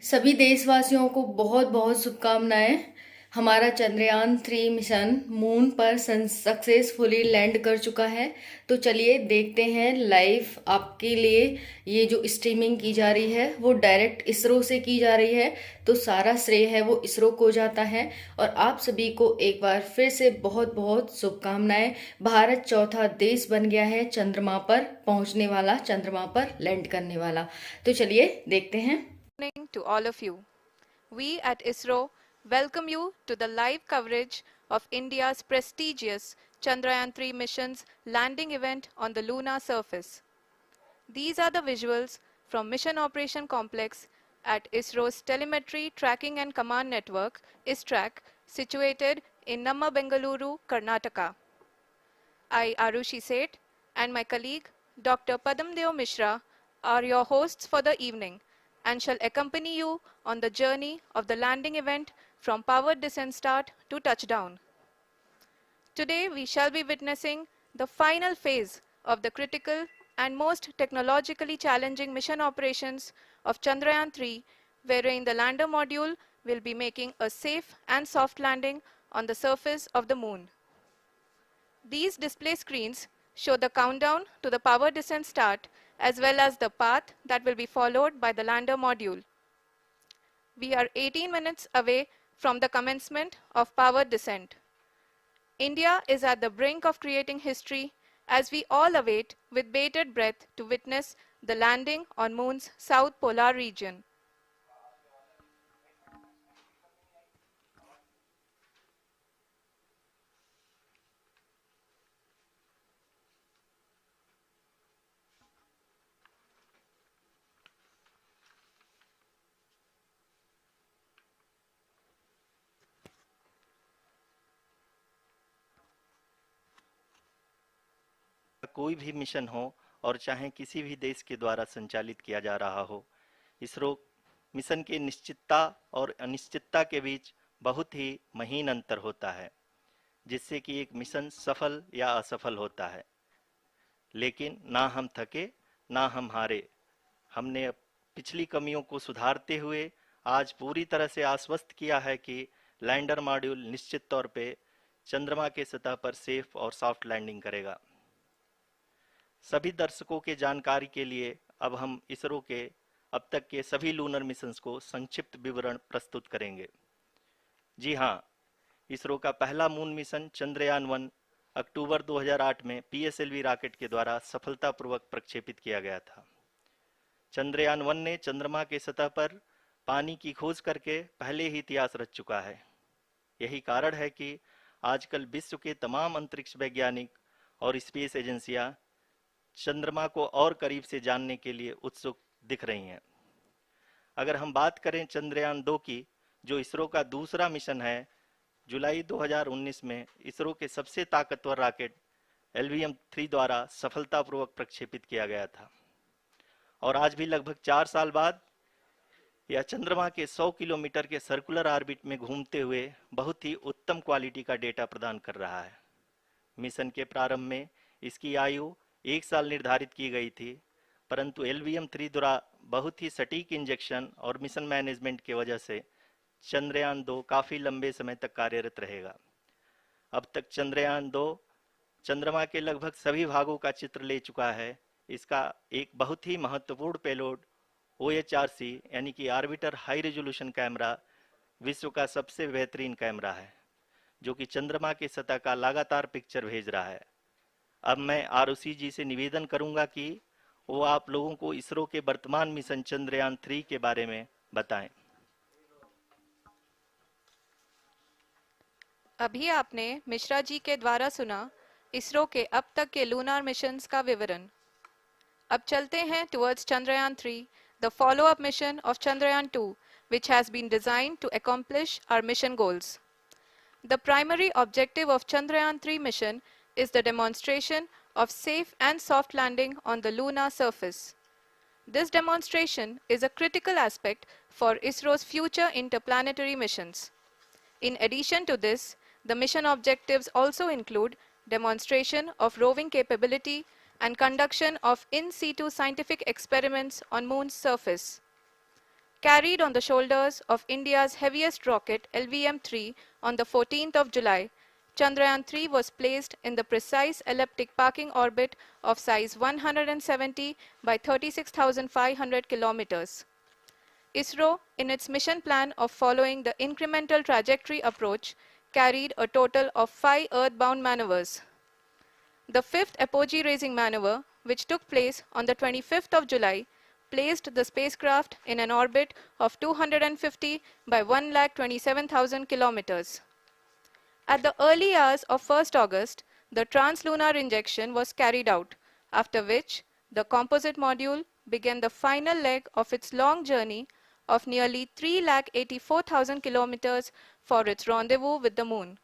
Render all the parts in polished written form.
सभी देशवासियों को बहुत बहुत शुभकामनाएं। हमारा चंद्रयान 3 मिशन मून पर सक्सेसफुली लैंड कर चुका है। तो चलिए देखते हैं लाइव आपके लिए। ये जो स्ट्रीमिंग की जा रही है वो डायरेक्ट इसरो से की जा रही है, तो सारा श्रेय है वो इसरो को जाता है। और आप सभी को एक बार फिर से बहुत बहुत शुभकामनाएं। भारत चौथा देश बन गया है चंद्रमा पर पहुंचने वाला, चंद्रमा पर लैंड करने वाला। तो चलिए देखते हैं। Morning to all of you. We at ISRO welcome you to the live coverage of India's prestigious Chandrayaan 3 mission's landing event on the lunar surface. These are the visuals from Mission Operation Complex at ISRO's Telemetry Tracking and Command Network ISTRAC, situated in Namma, Bengaluru, Karnataka. I, Arushi Seth, and my colleague, Dr. Padamdeo Mishra, are your hosts for the evening and shall accompany you on the journey of the landing event from powered descent start to touchdown. Today, we shall be witnessing the final phase of the critical and most technologically challenging mission operations of Chandrayaan 3, wherein the lander module will be making a safe and soft landing on the surface of the moon. These display screens show the countdown to the power descent start as well as the path that will be followed by the lander module. We are 18 minutes away from the commencement of power descent. India is at the brink of creating history as we all await with bated breath to witness the landing on Moon's south polar region. कोई भी mission हो और चाहे किसी भी देश के द्वारा संचालित किया जा रहा हो, इसरो मिशन की निश्चितता और अनिश्चितता के बीच बहुत ही महीन अंतर होता है, जिससे कि एक मिशन सफल या असफल होता है। लेकिन ना हम थके ना हम हारे। हमने पिछली कमियों को सुधारते हुए आज पूरी तरह से आश्वस्त किया है कि लैंडर मॉड्यूल निश्चित तौर पे चंद्रमा के सतह पर सेफ और सॉफ्ट लैंडिंग करेगा। सभी दर्शकों के जानकारी के लिए अब हम इसरो के अब तक के सभी लूनर मिशंस को संक्षिप्त विवरण प्रस्तुत करेंगे। जी हाँ, इसरो का पहला मून मिशन चंद्रयान 1 अक्टूबर 2008 में पीएसएलवी रॉकेट के द्वारा सफलतापूर्वक प्रक्षेपित किया गया था। चंद्रयान 1 ने चंद्रमा के सतह पर पानी की खोज करके पहले ही इतिहास रच चुका है। यही कारण है कि आजकल विश्व के तमाम अंतरिक्ष वैज्ञानिक और स्पेस एजेंसियां चंद्रमा को और करीब से जानने के लिए उत्सुक दिख रही हैं। अगर हम बात करें चंद्रयान 2 की, जो इसरो का दूसरा मिशन है, जुलाई 2019 में इसरो के सबसे ताकतवर रॉकेट LVM-3 द्वारा सफलतापूर्वक प्रक्षेपित किया गया था। और आज भी लगभग 4 साल बाद यह चंद्रमा के 100 किलोमीटर के सर्कुलर ऑर्बिट में घूमते हुए बहुत ही उत्तम क्वालिटी का डेटा प्रदान कर रहा है। मिशन के प्रारंभ में इसकी आयु 1 साल निर्धारित की गई थी, परंतु LVM-3 द्वारा बहुत ही सटीक इंजेक्शन और मिशन मैनेजमेंट की वजह से चंद्रयान 2 काफ़ी लंबे समय तक कार्यरत रहेगा। अब तक चंद्रयान 2 चंद्रमा के लगभग सभी भागों का चित्र ले चुका है। इसका एक बहुत ही महत्वपूर्ण पेलोड OHRC यानी कि ऑर्बिटर हाई रेजोल्यूशन कैमरा विश्व का सबसे बेहतरीन कैमरा है, जो कि चंद्रमा की सतह का लगातार पिक्चर भेज रहा है। अब मैं आरुषि जी से निवेदन करूंगा कि वो आप लोगों को इसरो के वर्तमान मिशन चंद्रयान 3 के बारे में बताएं। अभी आपने मिश्रा जी के द्वारा सुना इसरो के अब तक के लूनार मिशंस का विवरण। अब चलते हैं towards Chandrayaan 3, the follow-up mission of Chandrayaan 2, which has been designed to accomplish our mission goals. The primary objective of Chandrayaan 3 mission is the demonstration of safe and soft landing on the lunar surface. This demonstration is a critical aspect for ISRO's future interplanetary missions. In addition to this, the mission objectives also include demonstration of roving capability and conduction of in situ scientific experiments on Moon's surface. Carried on the shoulders of India's heaviest rocket LVM-3 on the 14th of July, Chandrayaan-3 was placed in the precise elliptic parking orbit of size 170 by 36,500 kilometers. ISRO, in its mission plan of following the incremental trajectory approach, carried a total of 5 earthbound maneuvers. The fifth apogee raising maneuver, which took place on the 25th of July, placed the spacecraft in an orbit of 250 by 1,27,000 kilometers. At the early hours of 1st August, the translunar injection was carried out, after which the composite module began the final leg of its long journey of nearly 3,84,000 kilometers for its rendezvous with the Moon.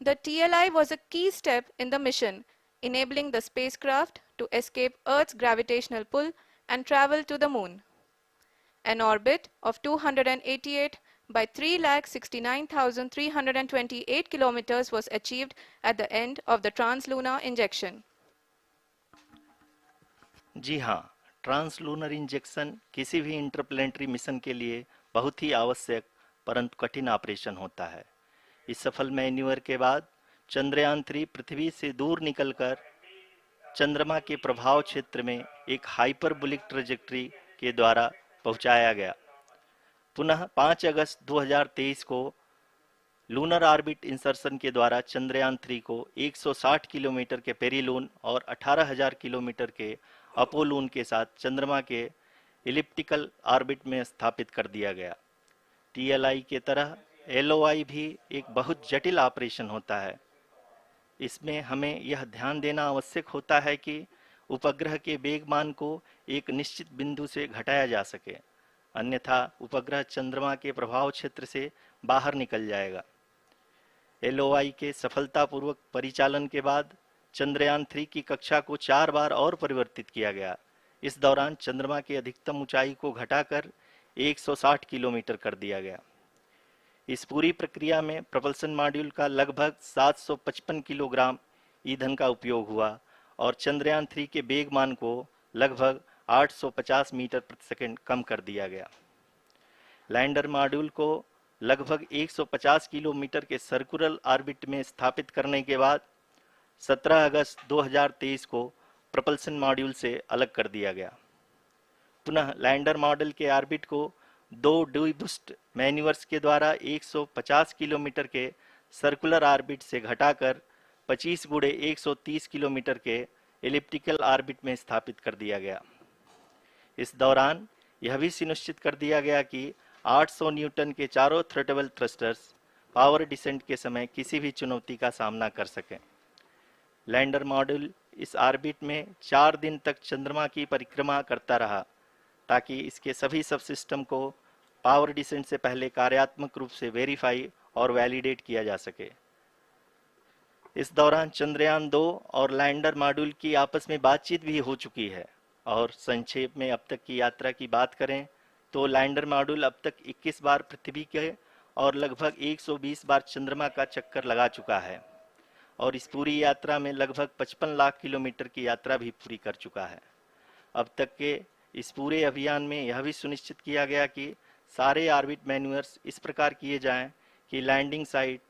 The TLI was a key step in the mission, enabling the spacecraft to escape Earth's gravitational pull and travel to the Moon. An orbit of 288 by 3,69,328 kilometers was achieved at the end of the translunar injection. जी हाँ, translunar injection किसी भी interplanetary mission के लिए बहुत ही आवश्यक परंतु कठिन operation होता है। इस सफल मैन्यूवर के बाद चंद्रयान 3 पृथ्वी से दूर निकलकर चंद्रमा के प्रभाव क्षेत्र में एक हाइपरबोलिक ट्रेजेक्टरी के द्वारा पहुंचाया गया। पुनः 5 अगस्त 2023 को लूनर ऑर्बिट इंसर्शन के द्वारा चंद्रयान 3 को 160 किलोमीटर के पेरिलून और 18,000 किलोमीटर के अपोलून के साथ चंद्रमा के इलिप्टिकल ऑर्बिट में स्थापित कर दिया गया। टीएलआई के तरह एलओआई भी एक बहुत जटिल ऑपरेशन होता है। इसमें हमें यह ध्यान देना आवश्यक होता है कि उपग्रह के वेगमान को एक निश्चित बिंदु से घटाया जा सके, अन्यथा उपग्रह चंद्रमा के प्रभाव क्षेत्र से बाहर निकल जाएगा। एलओआई के सफलतापूर्वक परिचालन के बाद चंद्रयान 3 की कक्षा को 4 बार और परिवर्तित किया गया। इस दौरान चंद्रमा की अधिकतम ऊंचाई को घटाकर 160 किलोमीटर कर दिया गया। इस पूरी प्रक्रिया में प्रपल्सन मॉड्यूल का लगभग 755 किलोग्राम ईंधन का उपयोग हुआ और चंद्रयान 3 के वेगमान को लगभग 850 मीटर प्रति सेकंड कम कर दिया गया। लैंडर मॉड्यूल को लगभग 150 किलोमीटर के सर्कुलर ऑर्बिट में स्थापित करने के बाद 17 अगस्त 2023 को प्रपल्सन मॉड्यूल से अलग कर दिया गया। पुनः लैंडर मॉडल के ऑर्बिट को 2 डीबूस्ट मैन्यूवर्स के द्वारा 150 किलोमीटर के सर्कुलर ऑर्बिट से घटाकर 25 गुणे 130 किलोमीटर के एलिप्टिकल ऑर्बिट में स्थापित कर दिया गया। इस दौरान यह भी सुनिश्चित कर दिया गया कि 800 न्यूटन के चारों थ्रोटेबल थ्रस्टर्स पावर डिसेंट के समय किसी भी चुनौती का सामना कर सकें। लैंडर मॉड्यूल इस ऑर्बिट में 4 दिन तक चंद्रमा की परिक्रमा करता रहा ताकि इसके सभी सब सिस्टम को पावर डिसेंट से पहले कार्यात्मक रूप से वेरीफाई और वैलिडेट किया जा सके। इस दौरान चंद्रयान 2 और लैंडर मॉड्यूल की आपस में बातचीत भी हो चुकी है। और संक्षेप में अब तक की यात्रा की बात करें तो लैंडर मॉड्यूल अब तक 21 बार पृथ्वी के और लगभग 120 बार चंद्रमा का चक्कर लगा चुका है और इस पूरी यात्रा में लगभग 55 लाख किलोमीटर की यात्रा भी पूरी कर चुका है। अब तक के इस पूरे अभियान में यह भी सुनिश्चित किया गया कि सारे ऑर्बिट मैन्यूवर्स इस प्रकार किए जाएं कि लैंडिंग साइट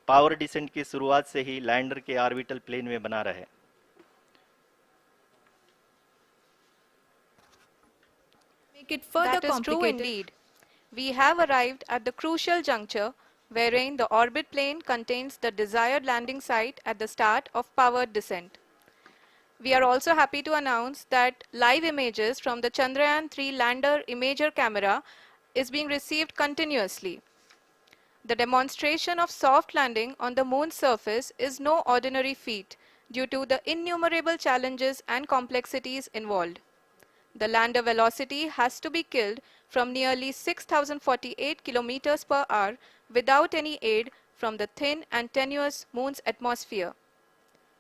पावर डिसेंट की शुरुआत से ही लैंडर के ऑर्बिटल प्लेन में बना रहे। Make it further that is true indeed. We have arrived at the crucial juncture wherein the orbit plane contains the desired landing site at the start of powered descent. We are also happy to announce that live images from the Chandrayaan-3 lander imager camera is being received continuously. The demonstration of soft landing on the moon's surface is no ordinary feat due to the innumerable challenges and complexities involved. The lander velocity has to be killed from nearly 6,048 kilometers per hour without any aid from the thin and tenuous moon's atmosphere.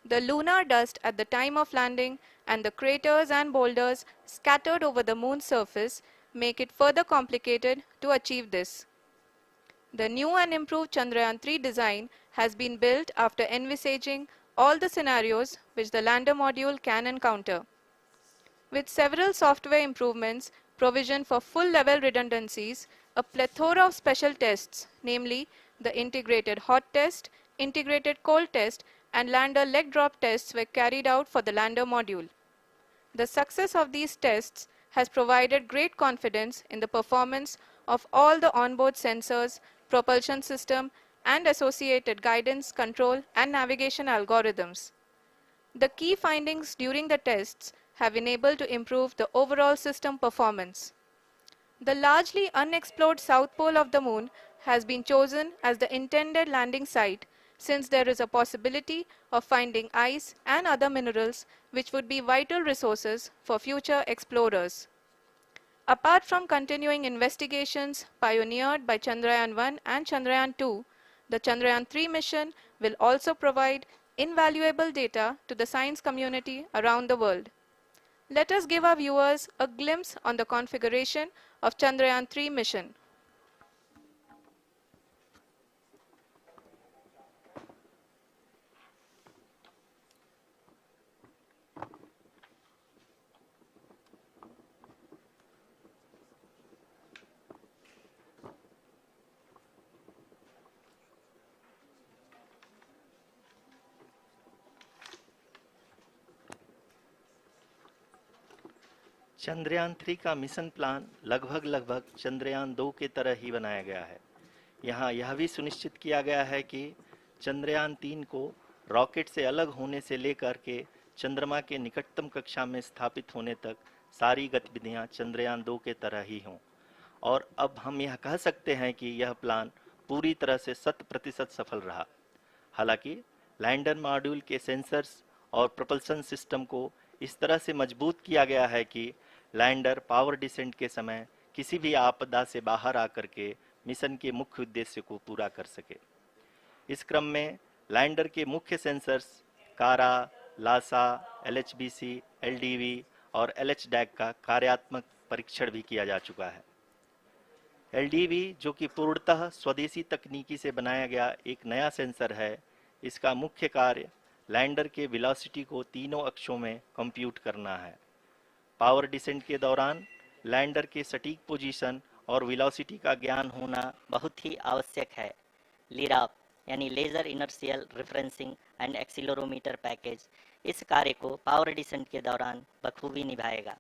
The lunar dust at the time of landing and the craters and boulders scattered over the moon's surface make it further complicated to achieve this. The new and improved Chandrayaan-3 design has been built after envisaging all the scenarios which the lander module can encounter. With several software improvements provision for full level redundancies, a plethora of special tests, namely the integrated hot test, integrated cold test, and lander leg drop tests were carried out for the lander module. The success of these tests has provided great confidence in the performance of all the onboard sensors, propulsion system, and associated guidance, control, and navigation algorithms. The key findings during the tests have enabled to improve the overall system performance. The largely unexplored south pole of the moon has been chosen as the intended landing site since there is a possibility of finding ice and other minerals which would be vital resources for future explorers. Apart from continuing investigations pioneered by Chandrayaan-1 and Chandrayaan-2, the Chandrayaan-3 mission will also provide invaluable data to the science community around the world. Let us give our viewers a glimpse on the configuration of Chandrayaan-3 mission. Chandrayaan 3 का mission plan लगभग चंद्रयान 2 के तरह ही बनाया गया है। यहाँ यह भी सुनिश्चित किया गया है कि चंद्रयान 3 को रॉकेट से अलग होने से लेकर के चंद्रमा के निकटतम कक्षा में स्थापित होने तक सारी गतिविधियां चंद्रयान 2 के तरह ही हों। और अब हम यह कह सकते हैं कि यह प्लान पूरी तरह से 100% सफल रहा। हालांकि लैंडर मॉड्यूल के सेंसर्स और प्रोपल्शन सिस्टम को इस तरह से मजबूत किया गया है कि लैंडर पावर डिसेंट के समय किसी भी आपदा से बाहर आकर के मिशन के मुख्य उद्देश्य को पूरा कर सके। इस क्रम में लैंडर के मुख्य सेंसर्स कारा, लासा, LHBC, LDV और LHDAC का कार्यात्मक परीक्षण भी किया जा चुका है। LDV जो कि पूर्णतः स्वदेशी तकनीकी से बनाया गया एक नया सेंसर है, इसका मुख्य कार्य लैंडर के वेलोसिटी को तीनों अक्षों में कंप्यूट करना है। पावर डिसेंट के दौरान लैंडर के सटीक पोजीशन और वेलोसिटी का ज्ञान होना बहुत ही आवश्यक है। लिराप यानी laser inertial referencing and accelerometer package इस कार्य को पावर डिसेंट के दौरान बखूबी निभाएगा।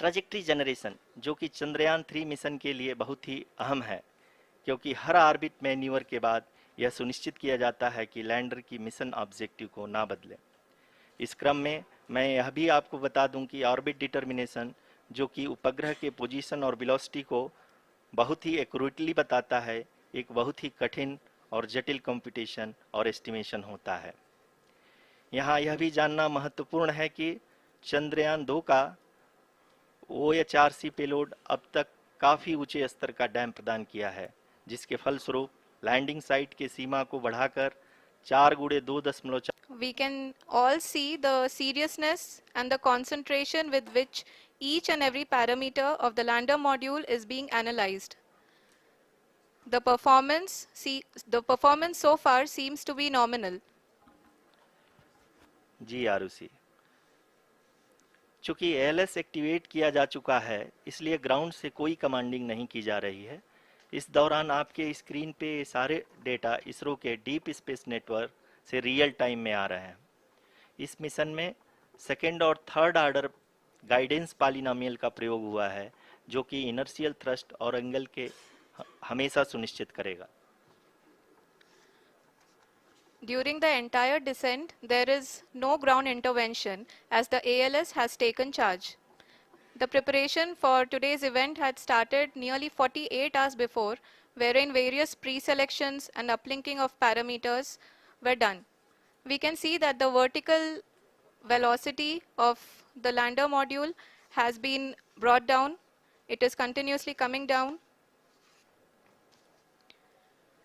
ट्रैजेक्टरी जनरेशन जो कि चंद्रयान 3 मिशन के लिए बहुत ही अहम है, क्योंकि हर ऑर्बिट मैन्यूवर के बाद यह सुनिश्चित किया जाता है कि लैंडर की मिशन ऑब्जेक्टिव को ना बदले। इस क्रम में मैं यह भी आपको बता दूं कि ऑर्बिट डिटर्मिनेशन जो कि उपग्रह के पोजीशन और वेलोसिटी को बहुत ही एक्यूरेटली बताता है, एक बहुत ही कठिन और जटिल कंप्यूटेशन और एस्टिमेशन होता है। यहाँ यह भी जानना महत्वपूर्ण है कि चंद्रयान 2 का OHRC पेलोड अब तक काफ़ी ऊंचे स्तर का डैम प्रदान किया है, जिसके फलस्वरूप लैंडिंग साइट के सीमा को बढ़ाकर 4x2.4। We can all see the seriousness and the concentration with which each and every parameter of the lander module is being analyzed. The performance so far seems to be nominal. जी आरुषि, चूंकि ALS activate किया जा चुका है, इसलिए ground से कोई commanding नहीं की जा रही है। इस दौरान आपके स्क्रीन पे सारे डेटा इसरो के डीप स्पेस नेटवर्क से रियल टाइम में आ रहे हैं। इस मिशन में सेकेंड और थर्ड ऑर्डर गाइडेंस पॉलिनोमियल का प्रयोग हुआ है, जो कि इनर्शियल थ्रस्ट और एंगल के हमेशा सुनिश्चित करेगा। During the entire descent, there is no ground intervention as the ALS has taken charge. The preparation for today's event had started nearly 48 hours before, wherein various pre-selections and uplinking of parameters were done. We can see that the vertical velocity of the lander module has been brought down. It is continuously coming down.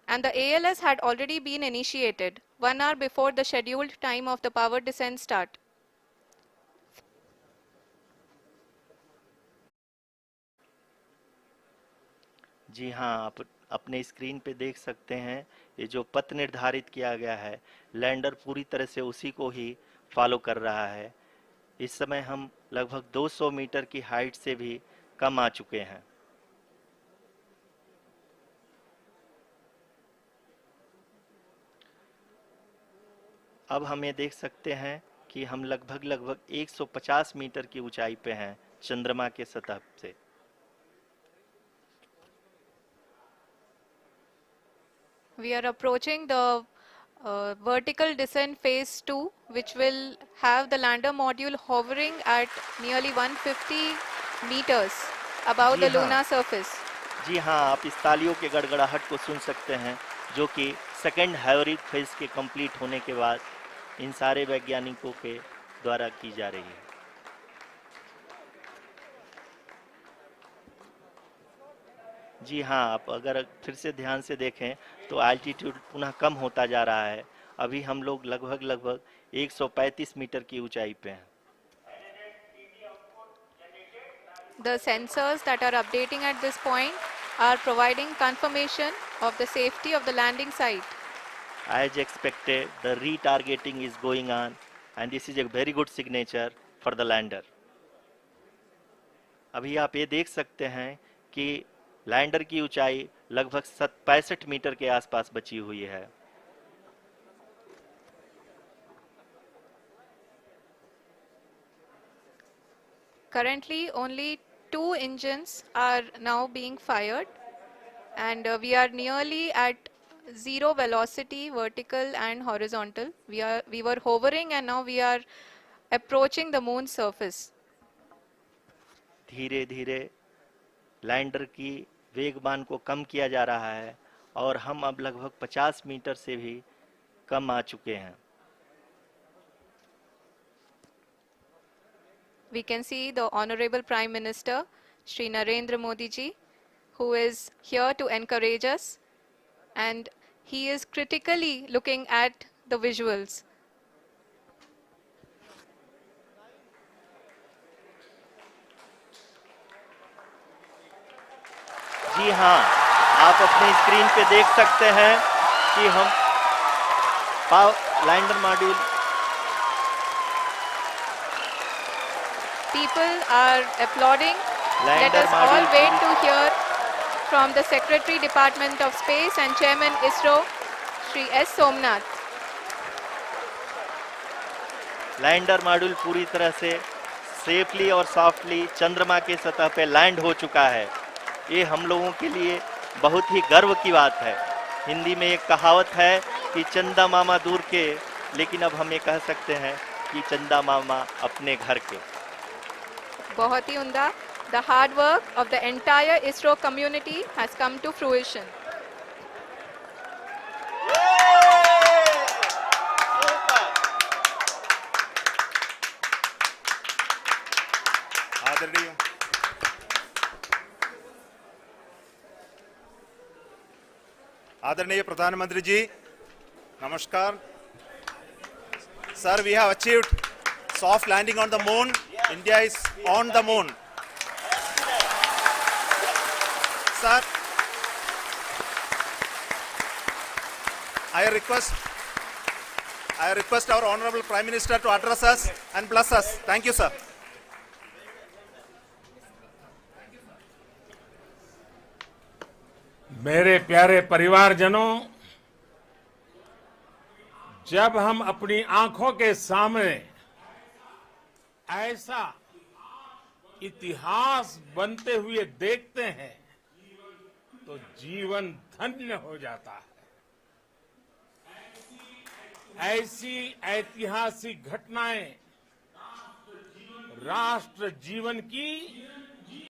And the ALS had already been initiated 1 hour before the scheduled time of the power descent start. जी हाँ, आप अपने screen पे देख सकते हैं, ये जो पथ निर्धारित किया गया है, लैंडर पूरी तरह से उसी को ही फॉलो कर रहा है। इस समय हम लगभग 200 मीटर की हाइट से भी कम आ चुके हैं। अब हम ये देख सकते हैं कि हम लगभग 150 मीटर की ऊंचाई पे हैं चंद्रमा के सतह से। We are approaching the vertical descent phase 2, which will have the lander module hovering at nearly 150 meters above ji the हाँ, lunar surface. जी हाँ, आप इस तालियों के गड़गड़ाहट को सुन सकते हैं, जो कि सेकेंड हैवरिक फेज के कंप्लीट होने के बाद इन सारे वैज्ञानिकों के द्वारा की जा रही है। जी हाँ, आप अगर फिर से ध्यान से देखें तो एल्टीट्यूड पुनः कम होता जा रहा है। अभी हम लोग लगभग 135 मीटर की ऊंचाई पे हैं। The sensors that are updating at this point are providing confirmation of the safety of the landing site. As expected, the retargeting is going on and this is a very good signature for the lander. अभी आप ये देख सकते हैं कि lander की ऊंचाई लगभग 65 मीटर के आसपास बची हुई है। Currently, only 2 engines are now being fired, and we are nearly at zero velocity, vertical and horizontal. We were hovering, and now we are approaching the moon's surface. धीरे धीरे लैंडर की वेगमान को कम किया जा रहा है और हम अब लगभग 50 मीटर से भी कम आ चुके हैं। We can see the Honorable Prime Minister, Shri Narendra Modi ji, who is here to encourage us, and he is critically looking at the visuals. जी हाँ, आप अपनी स्क्रीन पे देख सकते हैं कि हम lander module People are applauding. Let lander us all module wait to hear from the Secretary Department of Space and Chairman ISRO, Shri S. Somnath. Lander module पूरी तरह से सेफली और सॉफ्टली चंद्रमा के सतह पे लैंड हो चुका है। ये हम लोगों के लिए बहुत ही गर्व की बात है। हिंदी में एक कहावत है कि चंदा मामा दूर के, लेकिन अब हम ये कह सकते हैं कि चंदा मामा अपने घर के। बहुत ही उम्दा. The hard work of the entire ISRO community has come to fruition. आदरणीय आदरणीय प्रधानमंत्री जी, नमस्कार. Sir, we have achieved soft landing on the moon. India is on the moon. Sir, I request our Honorable Prime Minister to address us and bless us. Thank you, sir. मेरे प्यारे परिवारजनों, जब हम अपनी आंखों के सामने ऐसा इतिहास बनते हुए देखते हैं तो जीवन धन्य हो जाता है। ऐसी ऐतिहासिक घटनाएं राष्ट्र जीवन की